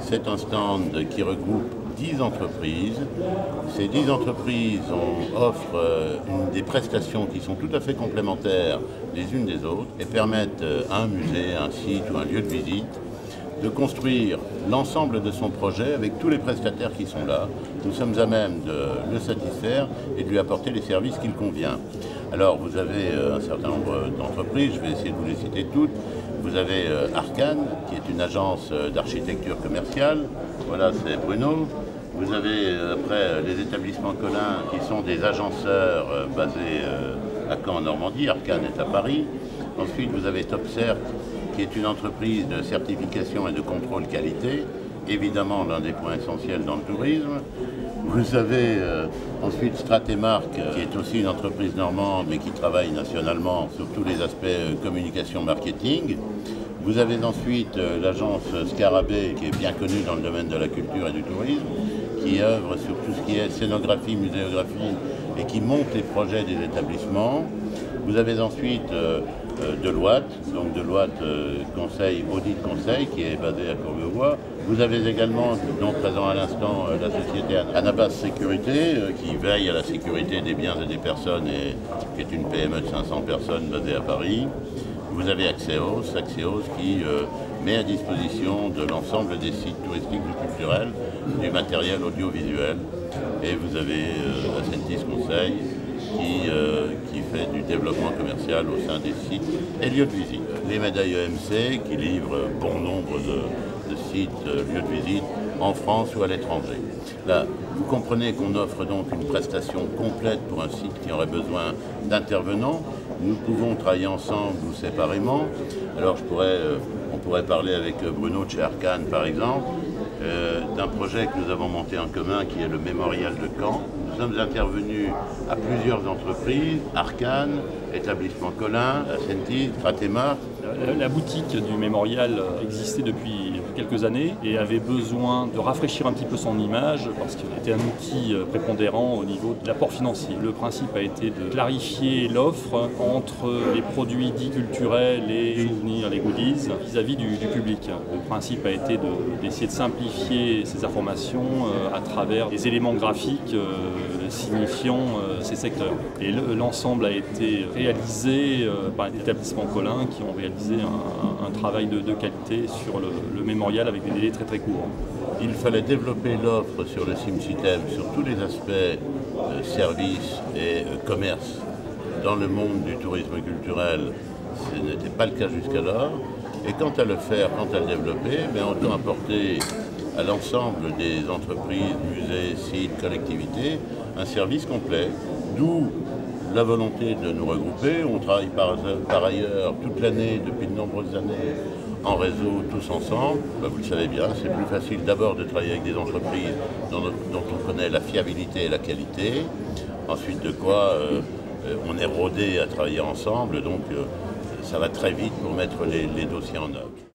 C'est un stand qui regroupe 10 entreprises. Ces 10 entreprises offrent des prestations qui sont tout à fait complémentaires les unes des autres et permettent à un musée, un site ou un lieu de visite de construire l'ensemble de son projet avec tous les prestataires qui sont là. Nous sommes à même de le satisfaire et de lui apporter les services qu'il convient. Alors vous avez un certain nombre d'entreprises, je vais essayer de vous les citer toutes. Vous avez Arcane, qui est une agence d'architecture commerciale. Voilà, c'est Bruno. Vous avez après les établissements Collin, qui sont des agenceurs basés à Caen en Normandie. Arcane est à Paris. Ensuite, vous avez Topcert, qui est une entreprise de certification et de contrôle qualité, évidemment l'un des points essentiels dans le tourisme. Vous avez ensuite Stratemark, qui est aussi une entreprise normande, mais qui travaille nationalement sur tous les aspects communication marketing. Vous avez ensuite l'agence Scarabée, qui est bien connue dans le domaine de la culture et du tourisme, qui œuvre sur tout ce qui est scénographie, muséographie, et qui monte les projets des établissements. Vous avez ensuite Deloitte, donc Deloitte Conseil, Audit Conseil, qui est basé à Courbevoie. Vous avez également, donc présent à l'instant, la société Anabas Sécurité, qui veille à la sécurité des biens et des personnes, et qui est une PME de 500 personnes basée à Paris. Vous avez Axios qui met à disposition de l'ensemble des sites touristiques et culturels du matériel audiovisuel. Et vous avez Ascentis Conseil qui fait du développement commercial au sein des sites et lieux de visite. Les médailles EMC qui livrent bon nombre de sites, lieux de visite en France ou à l'étranger. Là, vous comprenez qu'on offre donc une prestation complète pour un site qui aurait besoin d'intervenants. Nous pouvons travailler ensemble ou séparément. Alors on pourrait parler avec Bruno de chez Arcane par exemple, d'un projet que nous avons monté en commun qui est le mémorial de Caen. Nous sommes intervenus à plusieurs entreprises, Arcane, Établissement Collin, Ascentis, Stratemark. La boutique du mémorial existait depuis quelques années et avait besoin de rafraîchir un petit peu son image parce qu'il était un outil prépondérant au niveau de l'apport financier. Le principe a été de clarifier l'offre entre les produits dits culturels, les souvenirs, les goodies vis-à-vis du public. Le principe a été d'essayer de simplifier ces informations à travers des éléments graphiques signifiant ces secteurs. Et l'ensemble a été réalisé par l'établissement Collin qui ont réalisé un travail de qualité sur le mémorial avec des délais très très courts. Il fallait développer l'offre sur le SimSystem, sur tous les aspects services et commerce dans le monde du tourisme culturel. Ce n'était pas le cas jusqu'alors. Et quant à le faire, quant à le développer, on doit apporter à l'ensemble des entreprises, musées, sites, collectivités, un service complet, d'où la volonté de nous regrouper. On travaille par ailleurs toute l'année, depuis de nombreuses années, en réseau, tous ensemble. Vous le savez bien, c'est plus facile d'abord de travailler avec des entreprises dont on connaît la fiabilité et la qualité. Ensuite de quoi, on est rodé à travailler ensemble, donc ça va très vite pour mettre les dossiers en œuvre.